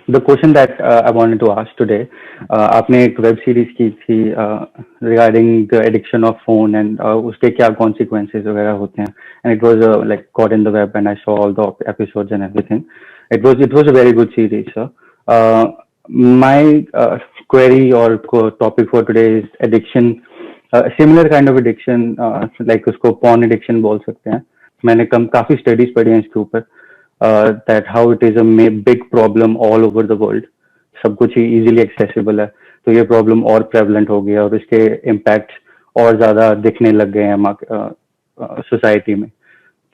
The question that I wanted to ask today, आपने एक web series की थी regarding the addiction of phone and उसके क्या consequences वगैरह होते हैं, and it was like caught in the web and I saw all the episodes and everything. It was a very good series, sir. Uh, my query or topic for today is addiction, similar kind of addiction, like उसको porn addiction बोल सकते हैं. मैंने काफी studies पढ़ी हैं इसके ऊपर, that how it is a big problem all over the world. सब कुछ ही easily accessible है, तो ये problem और prevalent हो गया और इसके impacts और ज़्यादा दिखने लग गए हैं society में.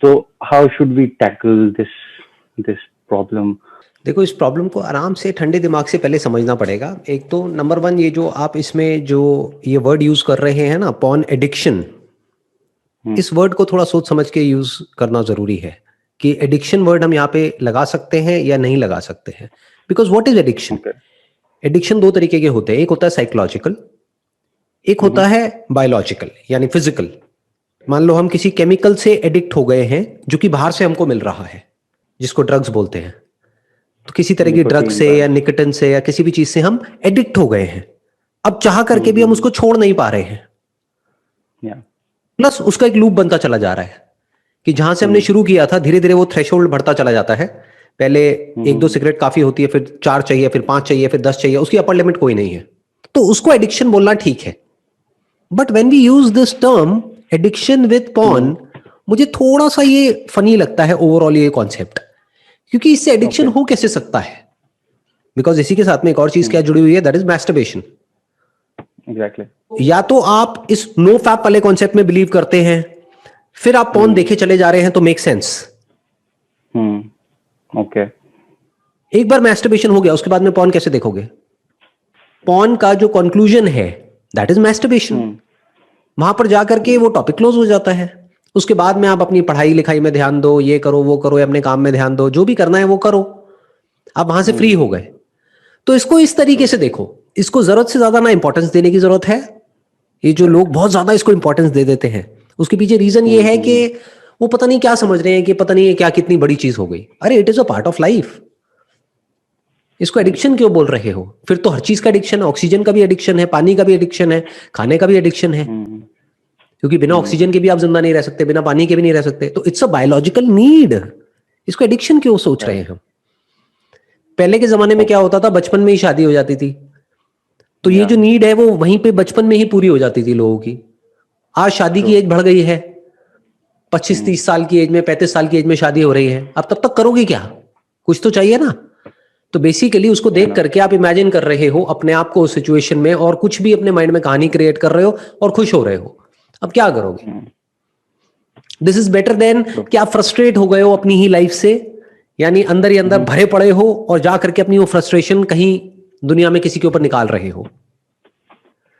तो how should we tackle this problem? देखो, इस प्रॉब्लम को आराम से ठंडे दिमाग से पहले समझना पड़ेगा. एक तो नंबर 1, ये जो आप इसमें जो ये वर्ड यूज कर रहे हैं ना, पॉर्न एडिक्शन, इस वर्ड को थोड़ा सोच समझ के यूज करना जरूरी है कि एडिक्शन वर्ड हम यहाँ पे लगा सकते हैं या नहीं लगा सकते हैं. Because what is addiction? Addiction 2 तरीके के होते हैं. एक होता है साइकोलॉजिकल, एक होता है बायोलॉजिकल यानी फिजिकल. मान लो हम किसी केमिकल से एडिक्ट हो गए हैं जो कि बाहर से हमको मिल रहा है, जिसको ड्रग्स बोलते हैं. तो किसी तरह की ड्रग से या निकोटिन से या किसी भी चीज से हम एडिक्ट हो गए हैं. अब चाह करके भी हम उसको छोड़ नहीं पा रहे हैं. प्लस उसका एक लूप बनता चला जा रहा है कि जहां से हमने शुरू किया था, धीरे धीरे वो थ्रेशोल्ड बढ़ता चला जाता है. पहले 1-2 सिगरेट काफी होती है, फिर 4 चाहिए, फिर 5 चाहिए, फिर 10 चाहिए. उसकी अपर लिमिट कोई नहीं है. तो उसको एडिक्शन बोलना ठीक है. But when we use this term addiction with porn, मुझे थोड़ा सा ये फनी लगता है ओवरऑल ये कॉन्सेप्ट, क्योंकि इससे एडिक्शन हो कैसे सकता है? बिकॉज इसी के साथ में एक और चीज क्या जुड़ी हुई है, दैट इज मैस्टरबेशन. एग्जैक्टली. या तो आप इस नो फैप वाले कॉन्सेप्ट में बिलीव करते हैं, फिर आप पॉर्न देखे चले जा रहे हैं, तो मेक सेंस. ओके. एक बार मैस्टरबेशन हो गया, उसके बाद में पॉर्न कैसे देखोगे? पॉर्न का जो कंक्लूजन है दैट इज मैस्टरबेशन. वहां पर जाकर के वो टॉपिक क्लोज हो जाता है. उसके बाद में आप अपनी पढ़ाई लिखाई में ध्यान दो, ये करो वो करो, या अपने काम में ध्यान दो, जो भी करना है वो करो. आप वहां से फ्री हो गए. तो इसको इस तरीके से देखो. इसको जरूरत से ज्यादा ना इंपॉर्टेंस देने की जरूरत है. ये जो लोग बहुत ज्यादा इसको इंपॉर्टेंस दे देते हैं, उसके पीछे रीजन ये है कि वो पता नहीं क्या समझ रहे हैं कि पता नहीं ये क्या कितनी बड़ी चीज हो गई. अरे it is a part of life. इसको एडिक्शन क्यों बोल रहे हो? फिर तो हर चीज का एडिक्शन है. ऑक्सीजन का भी एडिक्शन है, पानी का भी एडिक्शन है, खाने का भी एडिक्शन है. क्योंकि बिना ऑक्सीजन के भी आप जिंदा नहीं रह सकते, बिना पानी के भी नहीं रह सकते. तो इट्स अ बायोलॉजिकल नीड. इसको एडिक्शन क्यों सोच रहे हैं हम? पहले के जमाने में क्या होता था, बचपन में ही शादी हो जाती थी, तो ये जो नीड है वो वहीं पे बचपन में ही पूरी हो जाती थी लोगों की. आज शादी की एज बढ़ गई है, 25-30 साल की एज में, 35 साल की एज में शादी हो रही है. अब तब तक करोगे क्या? कुछ तो चाहिए ना. तो बेसिकली उसको देख करके आप इमेजिन कर रहे हो अपने आप को उस सिचुएशन में, और कुछ भी अपने माइंड में कहानी क्रिएट कर रहे हो और खुश हो रहे हो. अब क्या करोगे? दिस इज बेटर देन कि आप फ्रस्ट्रेट हो गए हो अपनी ही लाइफ से, यानी अंदर ही अंदर भरे पड़े हो और जा करके अपनी वो फ्रस्ट्रेशन कहीं दुनिया में किसी के ऊपर निकाल रहे हो.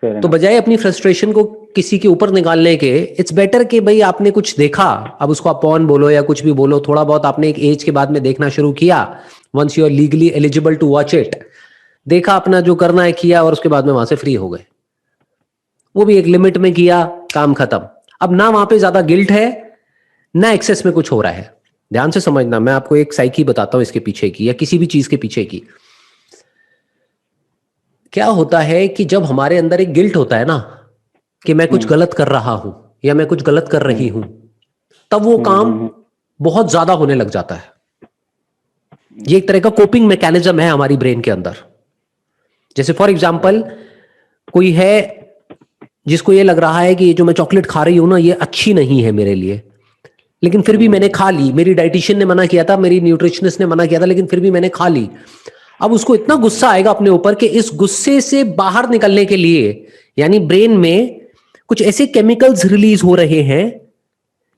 तो बजाय अपनी फ्रस्ट्रेशन को किसी के ऊपर निकालने के, इट्स बेटर कि भाई आपने कुछ देखा, अब उसको आप पॉर्न बोलो या कुछ भी बोलो, थोड़ा बहुत आपने एक एज के बाद में देखना शुरू किया, once you are legally eligible to watch it, देखा, अपना जो करना है किया, और उसके बाद में वहां से फ्री हो गए. वो भी एक लिमिट में किया, काम खत्म. अब ना वहां पे ज्यादा गिल्ट है, ना एक्सेस में कुछ हो रहा है. ध्यान से समझना, मैं आपको एक साइकी बताता हूं इसके पीछे की, या किसी भी चीज के पीछे की. क्या होता है कि जब हमारे अंदर एक गिल्ट होता है ना कि मैं कुछ गलत कर रहा हूं या मैं कुछ गलत कर रही हूं, तब वो काम बहुत ज्यादा होने लग जाता है. ये एक तरह का कोपिंग मैकेनिज्म है हमारी ब्रेन के अंदर. जैसे फॉर एग्जाम्पल, कोई है जिसको ये लग रहा है कि ये जो मैं चॉकलेट खा रही हूं ना, ये अच्छी नहीं है मेरे लिए, लेकिन फिर भी मैंने खा ली. मेरी डाइटिशियन ने मना किया था, मेरी न्यूट्रिशनिस्ट ने मना किया था, लेकिन फिर भी मैंने खा ली. अब उसको इतना गुस्सा आएगा अपने ऊपर कि इस गुस्से से बाहर निकलने के लिए, यानी ब्रेन में कुछ ऐसे केमिकल्स रिलीज हो रहे हैं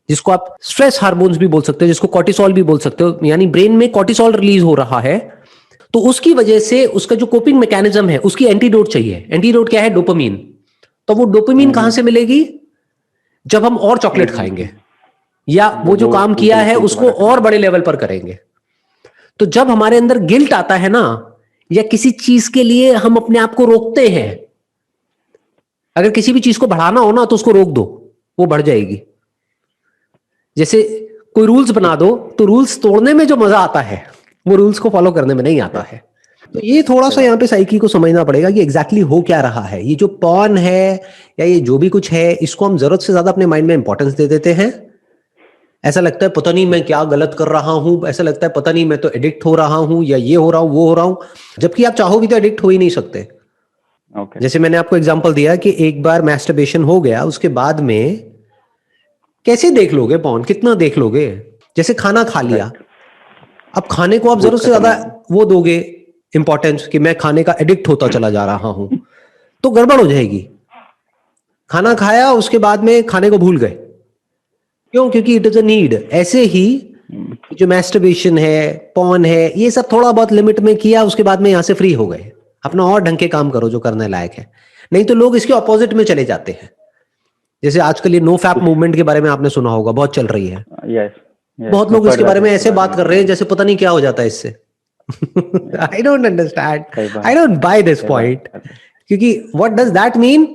जिसको आप स्ट्रेस हार्मोन्स भी बोल सकते हो, जिसको कॉर्टिसोल भी बोल सकते हो, यानी ब्रेन में कॉर्टिसोल रिलीज हो रहा है. तो उसकी वजह से उसका जो कोपिंग मैकेनिज्म है, उसकी एंटीडोट चाहिए. एंटीडोट क्या है? डोपामीन. तो वो डोपामीन कहां से मिलेगी? जब हम और चॉकलेट खाएंगे या वो जो काम किया है उसको और बड़े लेवल पर करेंगे. तो जब हमारे अंदर गिल्ट आता है ना, या किसी चीज के लिए हम अपने आप को रोकते हैं, अगर किसी भी चीज को बढ़ाना हो ना तो उसको रोक दो, वो बढ़ जाएगी. जैसे कोई रूल्स बना दो, तो रूल्स तोड़ने में जो मजा आता है वो रूल्स को फॉलो करने में नहीं आता है. तो ये थोड़ा सा यहाँ पे साइकी को समझना पड़ेगा कि एग्जैक्टली हो क्या रहा है। ये जो पॉर्न है या ये जो भी कुछ है, इसको हम जरूरत से ज्यादा अपने माइंड में इंपॉर्टेंस दे देते हैं। ऐसा लगता है पता नहीं मैं क्या गलत कर रहा हूं, ऐसा लगता है पता नहीं मैं तो एडिक्ट हो रहा हूं, या ये हो रहा हूं वो हो रहा हूं, जबकि आप चाहो भी तो एडिक्ट हो ही नहीं सकते। Okay. जैसे मैंने आपको एग्जांपल दिया कि एक बार मैस्टरबेशन हो गया, उसके बाद में कैसे देख लोगे पॉर्न, कितना देख लोगे। जैसे खाना खा लिया, अब खाने को आप जरूरत से ज्यादा वो दोगे इंपॉर्टेंस कि मैं खाने का एडिक्ट होता चला जा रहा हूं, तो गड़बड़ हो जाएगी। खाना खाया, उसके बाद में खाने को भूल गए, क्यों? क्योंकि इट इज अ नीड। ऐसे ही जो मैस्टरबेशन है, पॉर्न है, ये सब थोड़ा बहुत लिमिट में किया, उसके बाद में यहां से फ्री हो गए। अपना और ढंग के काम करो जो करने लायक है। नहीं तो लोग इसके ऑपोजिट में चले जाते हैं। जैसे आजकल ये नो फैप मूवमेंट के बारे में आपने सुना होगा, बहुत चल रही है। बहुत लोग इसके बारे में ऐसे बात कर रहे हैं जैसे पता नहीं क्या हो जाता है इससे। I don't understand, I don't by this point. क्योंकि व्हाट डज दैट मीन?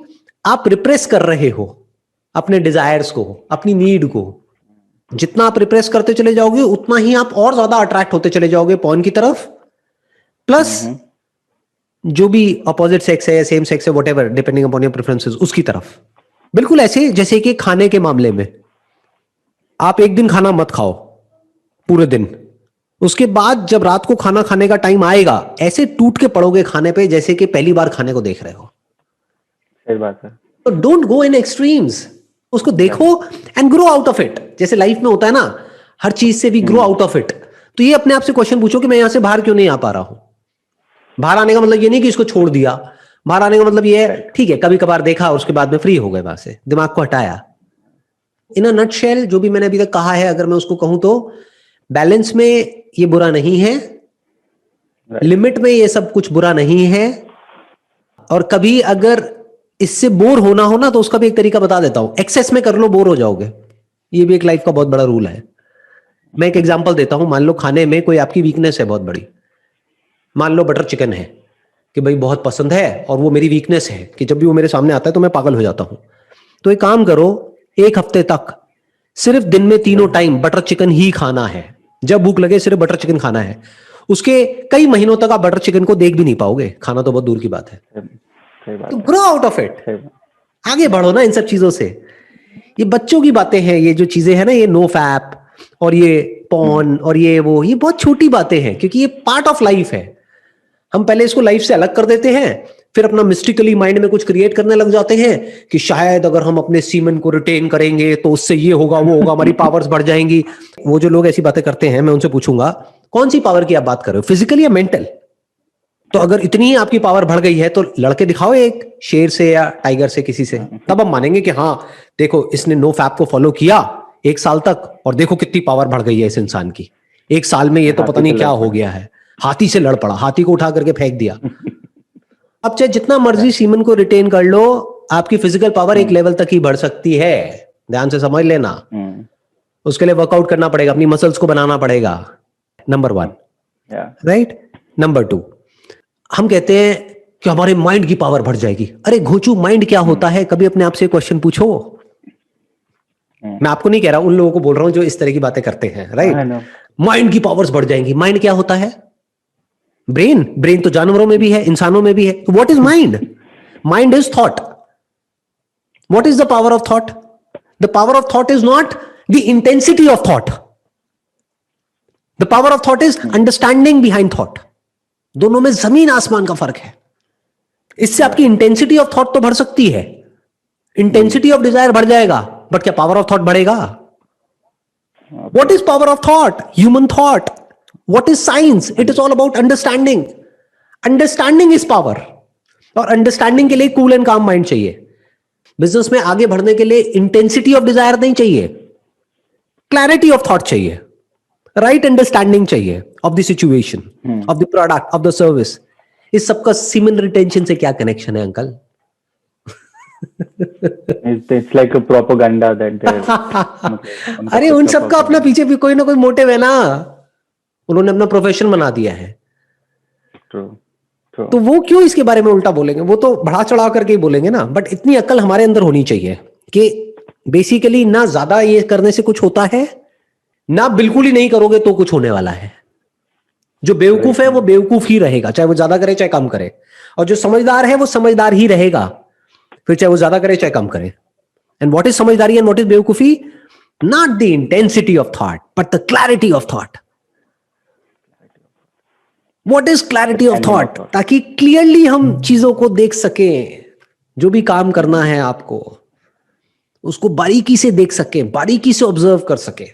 आप रिप्रेस कर रहे हो अपने डिजायर्स को, अपनी नीड को। जितना आप रिप्रेस करते चले जाओगे उतना ही आप और ज्यादा अट्रैक्ट होते चले जाओगे पॉर्न की तरफ, प्लस जो भी अपोजिट सेक्स है या सेम सेक्स है, whatever, depending upon your preferences, उसकी तरफ। बिल्कुल ऐसे जैसे कि खाने के मामले में आप एक दिन खाना मत खाओ पूरे दिन, उसके बाद जब रात को खाना खाने का टाइम आएगा ऐसे टूट के पड़ोगे खाने पे जैसे कि पहली बार खाने को देख रहे हो। सही बात है। तो डोंट गो इन एक्सट्रीम्स, उसको देखो and grow out of it. जैसे लाइफ में होता है ना, हर चीज से भी ग्रो आउट ऑफ इट। तो ये अपने आप से क्वेश्चन पूछो कि मैं यहां से बाहर क्यों नहीं आ पा रहा हूं। बाहर आने का मतलब ये नहीं कि इसको छोड़ दिया, बाहर आने का मतलब ये है ठीक है कभी कभार देखा, उसके बाद में फ्री हो गए, वहां से दिमाग को हटाया। इन अ नटशेल जो भी मैंने अभी तक कहा है, अगर मैं उसको कहूं तो बैलेंस में ये बुरा नहीं है, लिमिट में ये सब कुछ बुरा नहीं है, और कभी अगर इससे बोर होना हो ना तो उसका भी एक तरीका बता देता हूं, एक्सेस में कर लो, बोर हो जाओगे। ये भी एक लाइफ का बहुत बड़ा रूल है। मैं एक एग्जांपल देता हूं, मान लो खाने में कोई आपकी वीकनेस है बहुत बड़ी, मान लो बटर चिकन है कि भाई बहुत पसंद है और वो मेरी वीकनेस है कि जब भी वो मेरे सामने आता है तो मैं पागल हो जाता हूं। तो एक काम करो, एक हफ्ते तक सिर्फ दिन में 3 टाइम बटर चिकन ही खाना है। जब भूख लगे सिर्फ बटर चिकन खाना है। उसके कई महीनों तक आप बटर चिकन को देख भी नहीं पाओगे, खाना तो बहुत दूर की बात है। तो ग्रो आउट ऑफ इट, आगे बढ़ो ना इन सब चीजों से। ये बच्चों की बातें हैं, ये जो चीजें हैं ना, ये नो फैप और ये पॉर्न और ये वो, ये बहुत छोटी बातें हैं क्योंकि ये पार्ट ऑफ लाइफ है। हम पहले इसको लाइफ से अलग कर देते हैं, फिर अपना मिस्टिकली माइंड में कुछ क्रिएट करने लग जाते हैं कि शायद अगर हम अपने सीमन को रिटेन करेंगे तो उससे ये होगा वो होगा, हमारी पावर्स बढ़ जाएंगी। वो जो लोग ऐसी बातें करते हैं, मैं उनसे पूछूंगा कौन सी पावर की आप बात कर रहे हो, फिजिकल या मेंटल? तो अगर इतनी ही आपकी पावर बढ़ गई है तो लड़के दिखाओ एक शेर से या टाइगर से, किसी से, तब हम मानेंगे कि हाँ देखो इसने नो फैप को फॉलो किया 1 साल तक और देखो कितनी पावर बढ़ गई है इस इंसान की 1 साल में, ये तो पता नहीं क्या हो गया है, हाथी से लड़ पड़ा, हाथी को उठा करके फेंक दिया। अब चाहे जितना मर्जी सीमन को रिटेन कर लो, आपकी फिजिकल पावर एक लेवल तक ही बढ़ सकती है, ध्यान से समझ लेना। उसके लिए वर्कआउट करना पड़ेगा, अपनी मसल्स को बनाना पड़ेगा, नंबर 1, राइट। नंबर 2, हम कहते हैं कि हमारे माइंड की पावर बढ़ जाएगी। अरे घोचू, माइंड क्या होता है? कभी अपने आप से क्वेश्चन पूछो। मैं आपको नहीं कह रहा, उन लोगों को बोल रहा हूं जो इस तरह की बातें करते हैं, राइट। माइंड की पावर्स बढ़ जाएंगी। माइंड क्या होता है? ब्रेन। ब्रेन तो जानवरों में भी है, इंसानों में भी है। What is mind? Mind is thought. What is the power of thought? The power of thought is not the intensity of thought, the power of thought is understanding behind thought. दोनों में जमीन आसमान का फर्क है। इससे आपकी इंटेंसिटी ऑफ थॉट तो बढ़ सकती है, इंटेंसिटी ऑफ डिजायर बढ़ जाएगा, बट क्या पावर ऑफ थॉट बढ़ेगा? What is power of thought? Human thought. What is science? It is all about understanding. Understanding is power, और अंडरस्टैंडिंग के लिए कूल एंड काम माइंड चाहिए। बिजनेस में आगे बढ़ने के लिए इंटेंसिटी ऑफ डिजायर नहीं चाहिए, क्लैरिटी ऑफ थॉट चाहिए, राइट अंडरस्टैंडिंग चाहिए of the situation, of the product, of the service. इस सबका सीमन रिटेंशन से क्या कनेक्शन है uncle? It's like a propaganda that they're अरे उन सबका अपना पीछे भी कोई ना कोई मोटिव है ना, उन्होंने अपना प्रोफेशन बना दिया है। तो वो क्यों इसके बारे में उल्टा बोलेंगे? वो तो बढ़ा चढ़ा करके ही बोलेंगे ना। बट इतनी अक्ल हमारे अंदर होनी चाहिए कि बेसिकली ना ज्यादा ये करने से कुछ होता है, ना बिल्कुल ही नहीं करोगे तो कुछ होने वाला है। जो बेवकूफ है वो बेवकूफ ही रहेगा, चाहे वो ज्यादा करे चाहे कम करे, और जो समझदार है वो समझदार ही रहेगा, फिर चाहे वो ज्यादा करे चाहे कम करे। एंड व्हाट इज समझदारी एंड व्हाट इज बेवकूफी? Not the intensity of thought but the clarity of thought. What is clarity of thought? ताकि क्लियरली हम चीजों को देख सकें, जो भी काम करना है आपको उसको बारीकी से देख सकें, बारीकी से ऑब्जर्व कर सकें।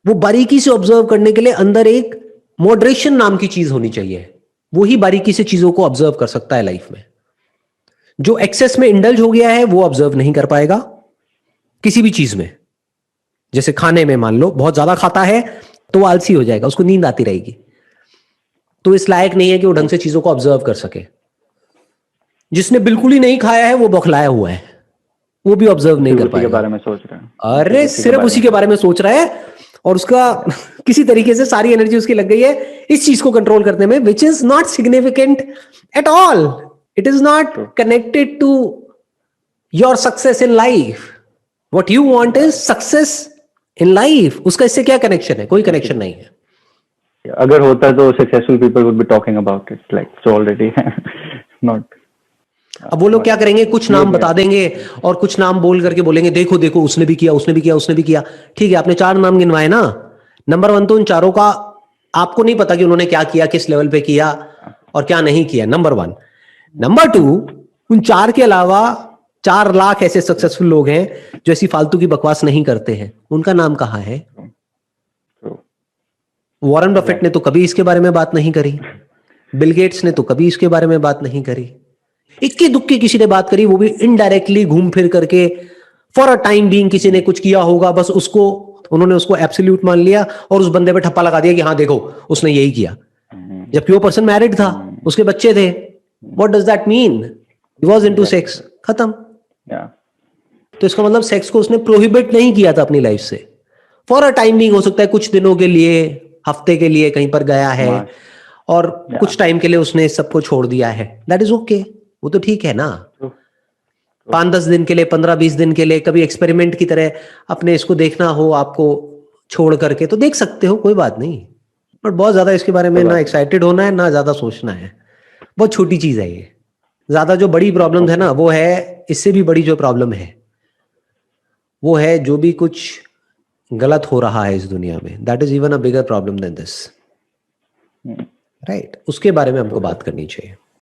वो बारीकी से ऑब्जर्व करने के लिए अंदर एक मॉडरेशन नाम की चीज होनी चाहिए, वो ही बारीकी से चीजों को ऑब्जर्व कर सकता है लाइफ में। जो एक्सेस में इंडल्ज हो गया है वो ऑब्जर्व नहीं कर पाएगा किसी भी चीज में। जैसे खाने में मान लो बहुत ज्यादा खाता है तो वो आलसी हो जाएगा, उसको नींद आती रहेगी, तो इस लायक नहीं है कि वो ढंग से चीजों को ऑब्जर्व कर सके। जिसने बिल्कुल ही नहीं खाया है वो बौखलाया हुआ है, वो भी ऑब्जर्व नहीं कर पाएगा। बारे में सोच रहा है, अरे सिर्फ उसी के बारे में सोच रहा है, और उसका किसी तरीके से सारी एनर्जी उसकी लग गई है इस चीज को कंट्रोल करने में, which is not significant at all. It is not connected to your success in life. What you want is success in life. उसका इससे क्या कनेक्शन है? कोई कनेक्शन नहीं है। अगर होता तो successful people would be talking about it, like so already not. अब वो लोग क्या करेंगे, कुछ नाम बता देंगे और कुछ नाम बोल करके बोलेंगे देखो देखो उसने भी किया, उसने भी किया, उसने भी किया। ठीक है, आपने 4 नाम गिनवाए ना। नंबर 1 तो उन चारों का आपको नहीं पता कि उन्होंने क्या किया, किस लेवल पे किया और क्या नहीं किया, नंबर 1। नंबर 2, उन 4 के अलावा 4 लाख ऐसे सक्सेसफुल लोग हैं जो ऐसी फालतू की बकवास नहीं करते हैं। उनका नाम कहाँ है? वॉरेन बफेट ने तो कभी इसके बारे में बात नहीं करी, बिल गेट्स ने तो कभी इसके बारे में बात नहीं करी। इक्की दुक्की किसी ने बात करी, वो भी इनडायरेक्टली घूम फिर करके, फॉर अ टाइम बीइंग किसी ने कुछ किया होगा, बस उसको उन्होंने उसको एब्सोल्यूट मान लिया और उस बंदे पे ठप्पा लगा दिया कि हाँ देखो उसने यही किया, जबकि वो पर्सन मैरिड था, उसके बच्चे थे। What does that mean? He was into sex, खत्म। तो इसका मतलब सेक्स को उसने प्रोहिबिट नहीं किया था अपनी लाइफ से। फॉर अ टाइम बीइंग, हो सकता है कुछ दिनों के लिए, हफ्ते के लिए कहीं पर गया है और कुछ टाइम के लिए उसने इस सबको छोड़ दिया है, दैट इज ओके, वो तो ठीक है ना। 5-10 दिन के लिए, 15-20 दिन के लिए, कभी एक्सपेरिमेंट की तरह अपने इसको देखना हो आपको छोड़ करके तो देख सकते हो, कोई बात नहीं। बट बहुत ज्यादा इसके बारे में ना एक्साइटेड होना है ना ज्यादा सोचना है। बहुत छोटी चीज है ये। ज्यादा जो बड़ी प्रॉब्लम है ना, वो है, इससे भी बड़ी जो प्रॉब्लम है वो है जो भी कुछ गलत हो रहा है इस दुनिया में, that is even a bigger problem than this, right. उसके बारे में हमको बात करनी चाहिए।